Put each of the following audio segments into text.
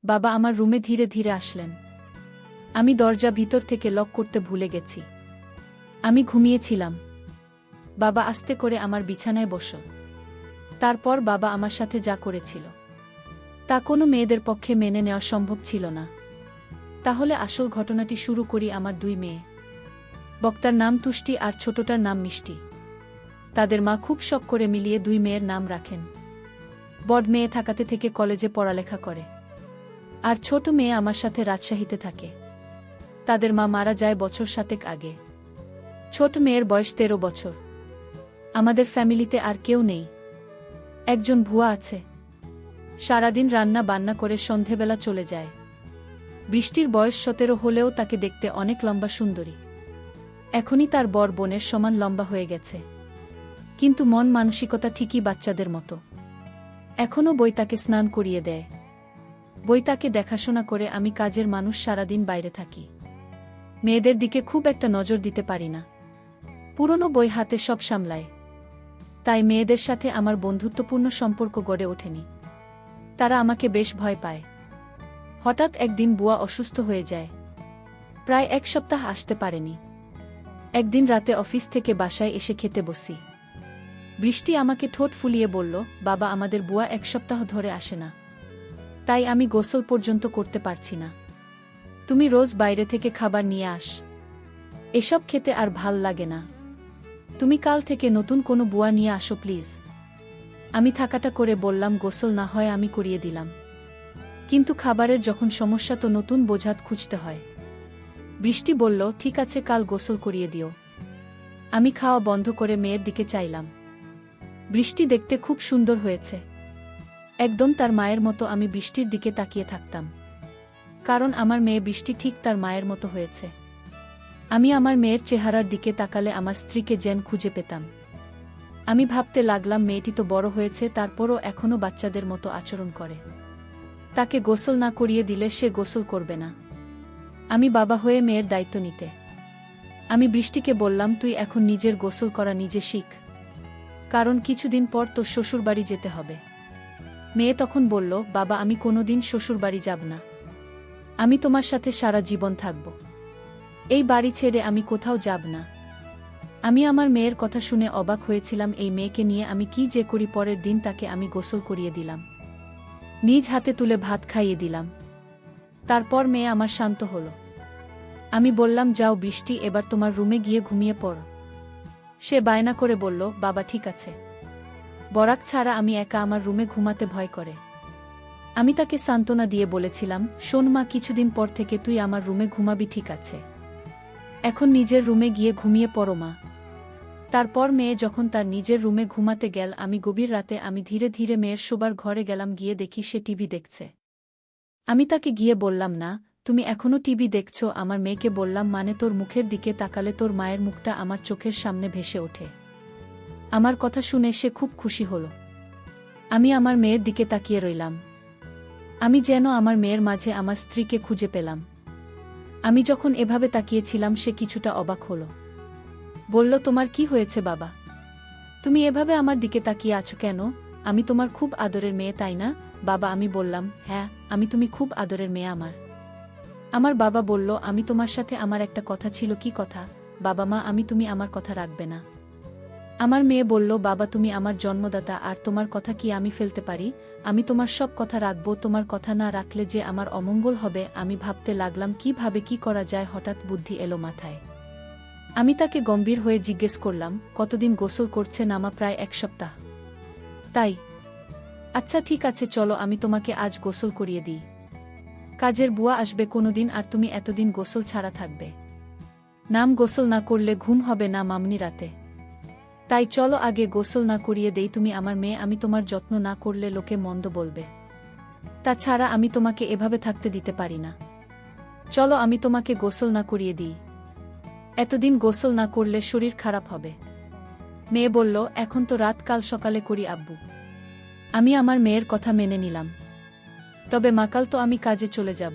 বাবা আমার রুমে ধীরে ধীরে আসলেন। আমি দরজা ভিতর থেকে লক করতে ভুলে গেছি। আমি ঘুমিয়েছিলাম। বাবা আস্তে করে আমার বিছানায় বসল। তারপর বাবা আমার সাথে যা করেছিল তা কোনো মেয়েদের পক্ষে মেনে নেওয়া সম্ভব ছিল না। তাহলে আসল ঘটনাটি শুরু করি। আমার দুই মেয়ে, বক্তার নাম তুষ্টি আর ছোটটার নাম মিষ্টি। তাদের মা খুব শখ করে মিলিয়ে দুই মেয়ের নাম রাখেন। বড় মেয়ে থাকাতে থেকে কলেজে পড়ালেখা করে, আর ছোট মেয়ে আমার সাথে রাজশাহীতে থাকে। তাদের মা মারা যায় বছর 7 আগে। ছোট মেয়ের বয়স 13 বছর। আমাদের ফ্যামিলিতে আর কেউ নেই। একজন ভুয়া আছে, সারাদিন রান্না বান্না করে সন্ধেবেলা চলে যায়। বৃষ্টির বয়স 17 হলেও তাকে দেখতে অনেক লম্বা সুন্দরী। এখনই তার বড় বোনের সমান লম্বা হয়ে গেছে, কিন্তু মন মানসিকতা ঠিকই বাচ্চাদের মতো। এখনও বই তাকে স্নান করিয়ে দেয়। বই তাকে দেখাশোনা করে। আমি কাজের মানুষ, সারাদিন বাইরে থাকি। মেয়েদের দিকে খুব একটা নজর দিতে পারি না। পুরনো বই হাতে সব সামলায়। তাই মেয়েদের সাথে আমার বন্ধুত্বপূর্ণ সম্পর্ক গড়ে ওঠেনি। তারা আমাকে বেশ ভয় পায়। হঠাৎ একদিন বুয়া অসুস্থ হয়ে যায়। প্রায় 1 সপ্তাহ আসতে পারেনি। একদিন রাতে অফিস থেকে বাসায় এসে খেতে বসি। বৃষ্টি আমাকে ঠোঁট ফুলিয়ে বলল, বাবা আমাদের বুয়া 1 সপ্তাহ ধরে আসে না, তাই আমি গোসল পর্যন্ত করতে পারছি না। তুমি রোজ বাইরে থেকে খাবার নিয়ে আস, এসব খেতে আর ভাল লাগে না। তুমি কাল থেকে নতুন কোনো বুয়া নিয়ে আসো প্লিজ। আমি থাকাটা করে বললাম, গোসল না হয় আমি করিয়ে দিলাম, কিন্তু খাবারের যখন সমস্যা তো নতুন বোঝাত খুঁজতে হয়। বৃষ্টি বলল, ঠিক আছে কাল গোসল করিয়ে দিও। আমি খাওয়া বন্ধ করে মেয়ের দিকে চাইলাম। বৃষ্টি দেখতে খুব সুন্দর হয়েছে, একদম তার মায়ের মতো। আমি বৃষ্টির দিকে তাকিয়ে থাকতাম, কারণ আমার মেয়ে বৃষ্টি ঠিক তার মায়ের মতো হয়েছে। আমি আমার মেয়ের চেহারার দিকে তাকালে আমার স্ত্রীকে যেন খুঁজে পেতাম। আমি ভাবতে লাগলাম, মেয়েটি তো বড় হয়েছে, তারপরও এখনও বাচ্চাদের মতো আচরণ করে। তাকে গোসল না করিয়ে দিলে সে গোসল করবে না। আমি বাবা হয়ে মেয়ের দায়িত্ব নিতে। আমি বৃষ্টিকে বললাম, তুই এখন নিজের গোসল করা নিজে শিখ, কারণ কিছুদিন পর তোর শ্বশুরবাড়ি যেতে হবে। মেয়ে তখন বলল, বাবা আমি কোনোদিন শ্বশুরবাড়ি যাব না। আমি তোমার সাথে সারা জীবন থাকব। এই বাড়ি ছেড়ে আমি কোথাও যাব না। আমি আমার মেয়ের কথা শুনে অবাক হয়েছিলাম। এই মেয়েকে নিয়ে আমি কি যে করি। পরের দিন তাকে আমি গোসল করিয়ে দিলাম, নিজ হাতে তুলে ভাত খাইয়ে দিলাম। তারপর মেয়ে আমার শান্ত হল। আমি বললাম, যাও বৃষ্টি, এবার তোমার রুমে গিয়ে ঘুমিয়ে পড়। সে বায়না করে বলল, বাবা ঠিক আছে। বরাক ছাড়া আমি একা আমার রুমে ঘুমাতে ভয় করে। আমি তাকে সান্ত্বনা দিয়ে বলেছিলাম, শোন মা, কিছুদিন পর থেকে তুই আমার রুমে ঘুমাবি, ঠিক আছে? এখন নিজের রুমে গিয়ে ঘুমিয়ে পড়ো মা। তারপর মেয়ে যখন তার নিজের রুমে ঘুমাতে গেল, আমি গভীর রাতে আমি ধীরে ধীরে মেয়ের শোবার ঘরে গেলাম। গিয়ে দেখি সে টিভি দেখছে। আমি তাকে গিয়ে বললাম, না তুমি এখনো টিভি দেখছো? আমার মেয়েকে বললাম, মানে তোর মুখের দিকে তাকালে তোর মায়ের মুখটা আমার চোখের সামনে ভেসে ওঠে। আমার কথা শুনে সে খুব খুশি হল। আমি আমার মেয়ের দিকে তাকিয়ে রইলাম। আমি যেন আমার মেয়ের মাঝে আমার স্ত্রীকে খুঁজে পেলাম। আমি যখন এভাবে তাকিয়েছিলাম, সে কিছুটা অবাক হল। বলল, তোমার কি হয়েছে বাবা? তুমি এভাবে আমার দিকে তাকিয়ে আছো কেন? আমি তোমার খুব আদরের মেয়ে, তাই না বাবা? আমি বললাম, হ্যাঁ আমি, তুমি খুব আদরের মেয়ে আমার। আমার বাবা বলল, আমি তোমার সাথে আমার একটা কথা ছিল। কি কথা বাবা? মা আমি, তুমি আমার কথা রাখবে না? আমার মেয়ে বলল, বাবা তুমি আমার জন্মদাতা, আর তোমার কথা কি আমি ফেলতে পারি? আমি তোমার সব কথা রাখবো, তোমার কথা না রাখলে যে আমার অমঙ্গল হবে। আমি ভাবতে লাগলাম কিভাবে কি করা যায়। হঠাৎ বুদ্ধি এলো মাথায়। আমি তাকে গম্ভীর হয়ে জিজ্ঞেস করলাম, কতদিন গোসল করছে না মা? প্রায় 1 সপ্তাহ। তাই? আচ্ছা ঠিক আছে, চলো আমি তোমাকে আজ গোসল করিয়ে দিই। কাজের বুয়া আসবে কোনোদিন, আর তুমি এতদিন গোসল ছাড়া থাকবে। নাম গোসল না করলে ঘুম হবে না মামনি রাতে। তাই চলো আগে গোসল না করিয়ে দেই। তুমি আমার মেয়ে, আমি তোমার যত্ন না করলে লোকে মন্দ বলবে। তাছাড়া আমি তোমাকে এভাবে থাকতে দিতে পারি না। চলো আমি তোমাকে গোসল না করিয়ে দিই। এতদিন গোসল না করলে শরীর খারাপ হবে। মেয়ে বলল, এখন তো রাত, কাল সকালে করি আব্বু। আমি আমার মেয়ের কথা মেনে নিলাম। তবে মাকাল তো আমি কাজে চলে যাব,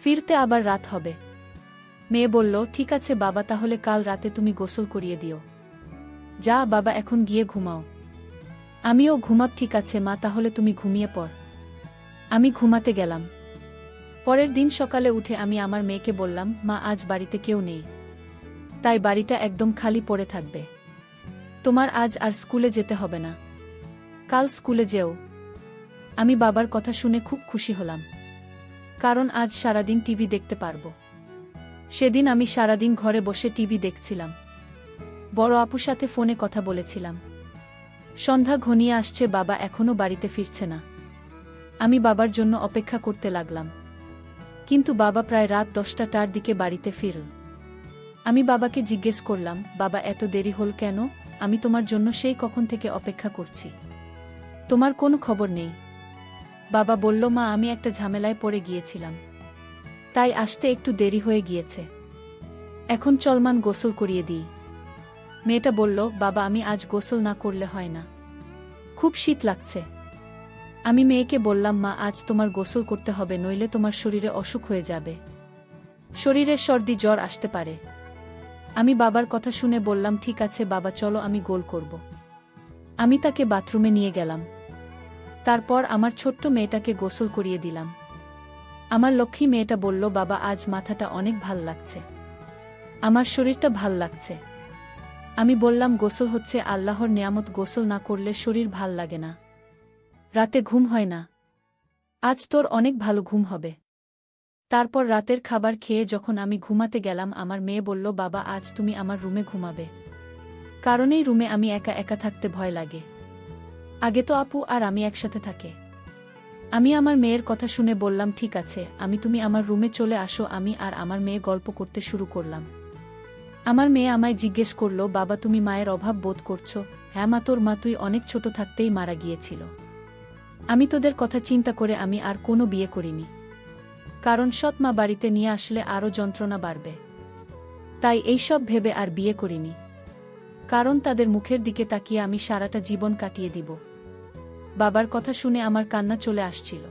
ফিরতে আবার রাত হবে। মেয়ে বলল, ঠিক আছে বাবা, তাহলে কাল রাতে তুমি গোসল করিয়ে দিও। যা বাবা, এখন গিয়ে ঘুমাও। আমিও ঘুমাব। ঠিক আছে মা, তাহলে তুমি ঘুমিয়ে পড়। আমি ঘুমাতে গেলাম। পরের দিন সকালে উঠে আমি আমার মেয়েকে বললাম, মা আজ বাড়িতে কেউ নেই, তাই বাড়িটা একদম খালি পড়ে থাকবে। তোমার আজ আর স্কুলে যেতে হবে না, কাল স্কুলে যেও। আমি বাবার কথা শুনে খুব খুশি হলাম, কারণ আজ সারাদিন টিভি দেখতে পারবো। সেদিন আমি সারাদিন ঘরে বসে টিভি দেখছিলাম, বড় আপুর সাথে ফোনে কথা বলেছিলাম। সন্ধ্যা ঘনিয়ে আসছে, বাবা এখনো বাড়িতে ফিরছে না। আমি বাবার জন্য অপেক্ষা করতে লাগলাম, কিন্তু বাবা প্রায় রাত 10টার দিকে বাড়িতে ফিরল। আমি বাবাকে জিজ্ঞেস করলাম, বাবা এত দেরি হল কেন? আমি তোমার জন্য সেই কখন থেকে অপেক্ষা করছি, তোমার কোনো খবর নেই। বাবা বলল, মা আমি একটা ঝামেলায় পড়ে গিয়েছিলাম, তাই আসতে একটু দেরি হয়ে গিয়েছে। এখন চলমান গোসল করিয়ে দিই। মেয়েটা বলল, বাবা আমি আজ গোসল না করলে হয় না, খুব শীত লাগছে। আমি মেয়েকে বললাম, মা আজ তোমার গোসল করতে হবে, নইলে তোমার শরীরে অসুখ হয়ে যাবে, শরীরে সর্দি জ্বর আসতে পারে। আমি বাবার কথা শুনে বললাম, ঠিক আছে বাবা, চলো আমি গোল করব। আমি তাকে বাথরুমে নিয়ে গেলাম, তারপর আমার ছোট্ট মেয়েটাকে গোসল করিয়ে দিলাম। আমার লক্ষ্মী মেয়েটা বলল, বাবা আজ মাথাটা অনেক ভাল লাগছে, আমার শরীরটা ভাল লাগছে। আমি বললাম, গোসল হচ্ছে আল্লাহর নেয়ামত, গোসল না করলে শরীর ভাল লাগে না, রাতে ঘুম হয় না। আজ তোর অনেক ভালো ঘুম হবে। তারপর রাতের খাবার খেয়ে যখন আমি ঘুমাতে গেলাম, আমার মেয়ে বলল, বাবা আজ তুমি আমার রুমে ঘুমাবে, কারণ এই রুমে আমি একা একা থাকতে ভয় লাগে। আগে তো আপু আর আমি একসাথে থাকে। আমি আমার মেয়ের কথা শুনে বললাম, ঠিক আছে, তুমি আমার রুমে চলে আসো। আমি আর আমার মেয়ে গল্প করতে শুরু করলাম। আমার মেয়ে আমায় জিজ্ঞেস করল, বাবা তুমি মায়ের অভাব বোধ করছো? হ্যাঁ মা, তোর মা তুই অনেক ছোট থাকতেই মারা গিয়েছিল। আমি তোদের কথা চিন্তা করে আমি আর কোনো বিয়ে করিনি, কারণ সৎ মা বাড়িতে নিয়ে আসলে আরও যন্ত্রণা বাড়বে, তাই এইসব ভেবে আর বিয়ে করিনি, কারণ তাদের মুখের দিকে তাকিয়ে আমি সারাটা জীবন কাটিয়ে দিব। বাবার কথা শুনে আমার কান্না চলে আসছিল।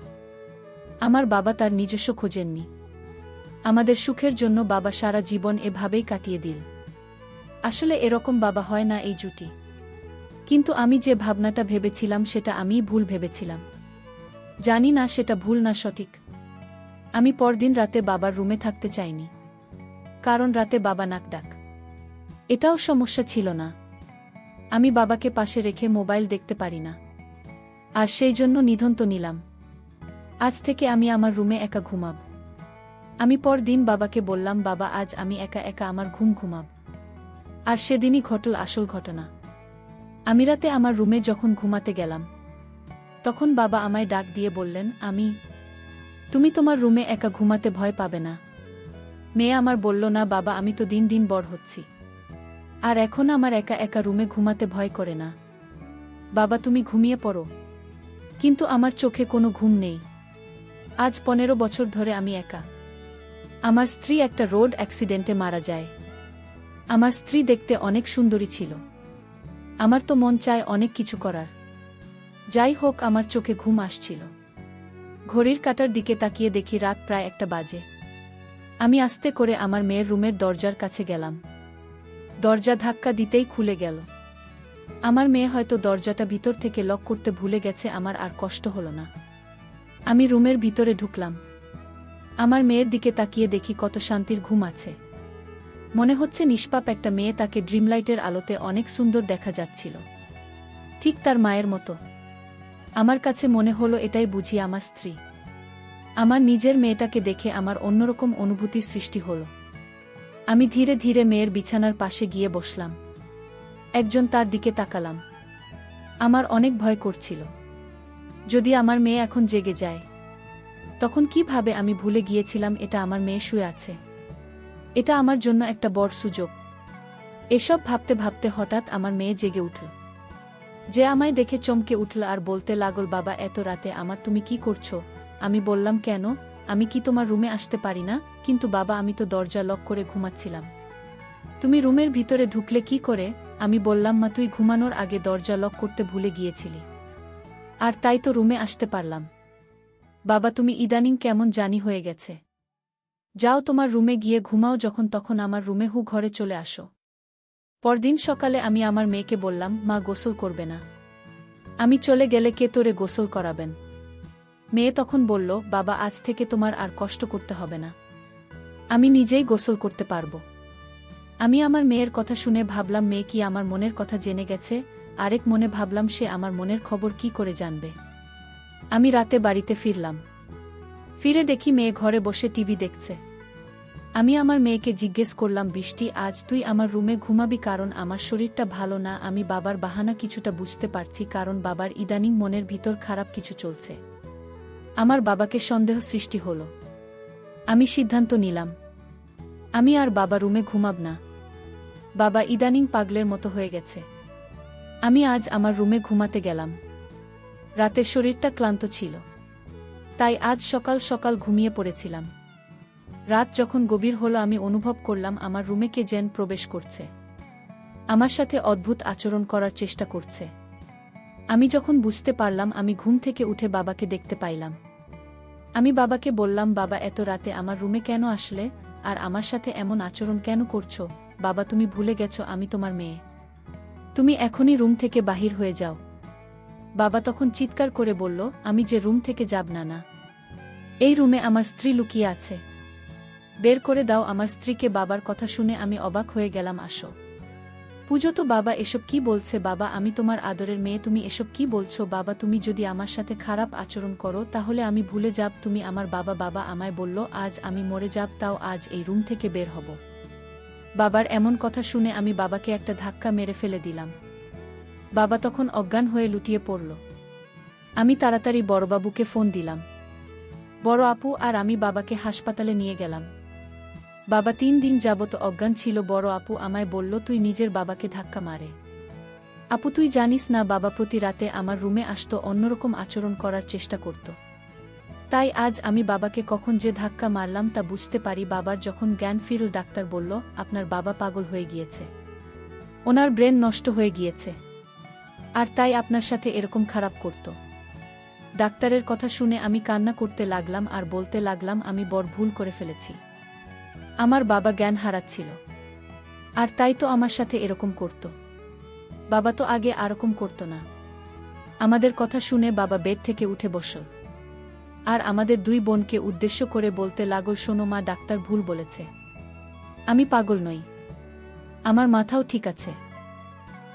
আমার বাবা তার নিজস্ব খোঁজেননি, আমাদের সুখের জন্য বাবা সারা জীবন এভাবেই কাটিয়ে দিল। আসলে এরকম বাবা হয় না এই জুটি, কিন্তু আমি যে ভাবনাটা ভেবেছিলাম সেটা আমিই ভুল ভেবেছিলাম। জানি না সেটা ভুল না সঠিক। আমি পরদিন রাতে বাবার রুমে থাকতে চাইনি, কারণ রাতে বাবা নাক ডাক, এটাও সমস্যা ছিল না। আমি বাবাকে পাশে রেখে মোবাইল দেখতে পারি না, আর সেই জন্য নিধন্ত নিলাম, আজ থেকে আমি আমার রুমে একা ঘুমাব। আমি পরদিন বাবাকে বললাম, বাবা আজ আমি একা একা আমার ঘুমাব। আর সেদিনই ঘটল আসল ঘটনা। আমি রাতে আমার রুমে যখন ঘুমাতে গেলাম, তখন বাবা আমায় ডাক দিয়ে বললেন, তুমি তোমার রুমে একা ঘুমাতে ভয় পাবে না? মেয়ে আমার বলল, না বাবা, আমি তো দিন দিন বড় হচ্ছি, আর এখন আমার একা একা রুমে ঘুমাতে ভয় করে না। বাবা তুমি ঘুমিয়ে পড়ো। কিন্তু আমার চোখে কোনো ঘুম নেই। আজ 15 বছর ধরে আমি একা। আমার স্ত্রী একটা রোড অ্যাক্সিডেন্টে মারা যায়। আমার স্ত্রী দেখতে অনেক সুন্দরী ছিল। আমার তো মন চায় অনেক কিছু করার। যাই হোক, আমার চোখে ঘুম আসছিল। ঘড়ির কাঁটার দিকে তাকিয়ে দেখি রাত প্রায় 1টা বাজে। আমি আস্তে করে আমার মেয়ের রুমের দরজার কাছে গেলাম। দরজা ধাক্কা দিতেই খুলে গেল। আমার মেয়ে হয়তো দরজাটা ভিতর থেকে লক করতে ভুলে গেছে। আমার আর কষ্ট হলো না। আমি রুমের ভিতরে ঢুকলাম। আমার মেয়ের দিকে তাকিয়ে দেখি কত শান্তির ঘুম আছে। মনে হচ্ছে নিষ্পাপ একটা মেয়ে, তাকে ড্রিমলাইটের আলোতে অনেক সুন্দর দেখা যাচ্ছিল, ঠিক তার মায়ের মতো। আমার কাছে মনে হলো এটাই বুঝি আমার স্ত্রী। আমার নিজের মেয়েটাকে দেখে আমার অন্যরকম অনুভূতির সৃষ্টি হলো। আমি ধীরে ধীরে মেয়ের বিছানার পাশে গিয়ে বসলাম। একজন তার দিকে তাকালাম। আমার অনেক ভয় করছিল, যদি আমার মেয়ে এখন জেগে যায়, তখন কিভাবে? আমি ভুলে গিয়েছিলাম এটা আমার মেয়ে শুয়ে আছে। এটা আমার জন্য একটা বড় সুযোগ। এসব ভাবতে ভাবতে হঠাৎ আমার মেয়ে জেগে উঠল। যে আমায় দেখে চমকে উঠল আর বলতে লাগল, বাবা এত রাতে তুমি কি করছো? আমি বললাম, কেন, আমি কি তোমার রুমে আসতে পারি না? কিন্তু বাবা, আমি তো দরজা লক করে ঘুমাচ্ছিলাম। তুমি রুমের ভিতরে ঢুকলে কি করে? আমি বললাম, মা তুই ঘুমানোর আগে দরজা লক করতে ভুলে গিয়েছিলি, আর তাই তো রুমে আসতে পারলাম। বাবা তুমি ইদানিং কেমন জানি হয়ে গেছে। যাও তোমার রুমে গিয়ে ঘুমাও, যখন তখন আমার রুমে ঘরে চলে আসো। পরদিন সকালে আমি আমার মেয়েকে বললাম, মা গোসল করবে না? আমি চলে গেলে কে তোরে গোসল করাবেন? মেয়ে তখন বলল, বাবা আজ থেকে তোমার আর কষ্ট করতে হবে না। আমি নিজেই গোসল করতে পারব। আমি আমার মেয়ের কথা শুনে ভাবলাম মেয়ে কি আমার মনের কথা জেনে গেছে, আরেক মনে ভাবলাম সে আমার মনের খবর কি করে জানবে। আমি রাতে বাড়িতে ফিরলাম। ফিরে দেখি মেয়ে ঘরে বসে টিভি দেখছে। আমি আমার মেয়েকে জিজ্ঞেস করলাম, বৃষ্টি আজ তুই আমার রুমে ঘুমাবি? কারণ আমার শরীরটা ভালো না। আমি বাবার বাহানা কিছুটা বুঝতে পারছি, কারণ বাবার ইদানিং মনের ভিতর খারাপ কিছু চলছে। আমার বাবাকে সন্দেহ সৃষ্টি হলো। আমি সিদ্ধান্ত নিলাম আমি আর বাবা রুমে ঘুমাব না। বাবা ইদানিং পাগলের মতো হয়ে গেছে। আমি আজ আমার রুমে ঘুমাতে গেলাম। রাতে শরীরটা ক্লান্ত ছিল, তাই আজ সকাল সকাল ঘুমিয়ে পড়েছিলাম। রাত যখন গভীর হলো আমি অনুভব করলাম আমার রুমে কে যেন প্রবেশ করছে। আমার সাথে অদ্ভুত আচরণ করার চেষ্টা করছে। আমি যখন বুঝতে পারলাম, আমি ঘুম থেকে উঠে বাবাকে দেখতে পাইলাম। আমি বাবাকে বললাম, বাবা এত রাতে আমার রুমে কেন আসলে, আর আমার সাথে এমন আচরণ কেন করছো? বাবা তুমি ভুলে গেছো আমি তোমার মেয়ে। তুমি এখনই রুম থেকে বাহির হয়ে যাও। বাবা তখন চিৎকার করে বলল, আমি যে রুম থেকে যাব না। না, এই রুমে আমার স্ত্রী লুকিয়ে আছে। বের করে দাও আমার স্ত্রীকে। বাবার কথা শুনে আমি অবাক হয়ে গেলাম। আসো পুজো তো। বাবা এসব কি বলছে? বাবা আমি তোমার আদরের মেয়ে, তুমি এসব কি বলছো? বাবা তুমি যদি আমার সাথে খারাপ আচরণ করো তাহলে আমি ভুলে যাব তুমি আমার বাবা। বাবা আমায় বলল আজ আমি মরে যাব, তাও আজ এই রুম থেকে বের হব। বাবার এমন কথা শুনে আমি বাবাকে একটা ধাক্কা মেরে ফেলে দিলাম। বাবা তখন অজ্ঞান হয়ে লুটিয়ে পড়ল। আমি তাড়াতাড়ি বড়বাবুকে ফোন দিলাম। বড় আপু আর আমি বাবাকে হাসপাতালে নিয়ে গেলাম। বাবা 3 দিন যাবত অজ্ঞান ছিল। বড় আপু আমায় বলল, তুই নিজের বাবাকে ধাক্কা মারে। আপু তুই জানিস না, বাবা প্রতি রাতে আমার রুমে আসতো, অন্যরকম আচরণ করার চেষ্টা করত। তাই আজ আমি বাবাকে কখন যে ধাক্কা মারলাম তা বুঝতে পারি। বাবার যখন জ্ঞান ফিরল ডাক্তার বলল, আপনার বাবা পাগল হয়ে গিয়েছে, ওনার ব্রেন নষ্ট হয়ে গিয়েছে, আর তাই আপনার সাথে এরকম খারাপ করত। ডাক্তারের কথা শুনে আমি কান্না করতে লাগলাম আর বলতে লাগলাম, আমি বড় ভুল করে ফেলেছি। আমার বাবা জ্ঞান হারাচ্ছিল, আর তাই তো আমার সাথে এরকম করত। বাবা তো আগে এরকম করত না। আমাদের কথা শুনে বাবা বেড থেকে উঠে বসল আর আমাদের 2 বোনকে উদ্দেশ্য করে বলতে লাগল, শোনো মা, ডাক্তার ভুল বলেছে। আমি পাগল নই, আমার মাথাও ঠিক আছে।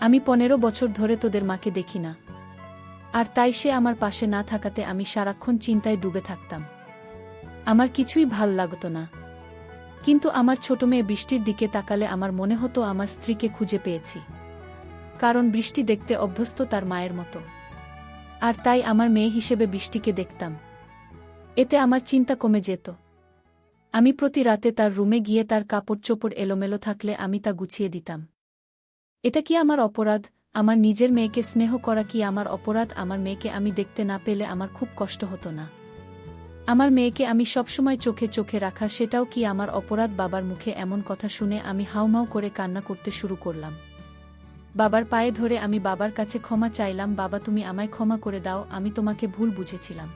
আমি 15 বছর ধরে তোদের মাকে দেখি না, আর তাই সে আমার পাশে না থাকাতে আমি সারাক্ষণ চিন্তায় ডুবে থাকতাম। আমার কিছুই ভাল লাগতো না। কিন্তু আমার ছোট মেয়ে বৃষ্টির দিকে তাকালে আমার মনে হতো আমার স্ত্রীকে খুঁজে পেয়েছি, কারণ বৃষ্টি দেখতে অভ্যস্ত তার মায়ের মতো, আর তাই আমার মেয়ে হিসেবে বৃষ্টিকে দেখতাম। এতে আমার চিন্তা কমে যেত। আমি প্রতি রাতে তার রুমে গিয়ে তার কাপড় চোপড় এলোমেলো থাকলে আমি তা গুছিয়ে দিতাম। এটা কি আমার অপরাধ? আমার নিজের মেয়েকে স্নেহ করা কি আমার অপরাধ? আমার মেয়েকে আমি দেখতে না পেলে আমার খুব কষ্ট হতো না? আমার মেয়েকে আমি সবসময় চোখে চোখে রাখা, সেটাও কি আমার অপরাধ? বাবার মুখে এমন কথা শুনে আমি হাউমাউ করে কান্না করতে শুরু করলাম। বাবার পায়ে ধরে আমি বাবার কাছে ক্ষমা চাইলাম, বাবা তুমি আমায় ক্ষমা করে দাও, আমি তোমাকে ভুল বুঝেছিলাম।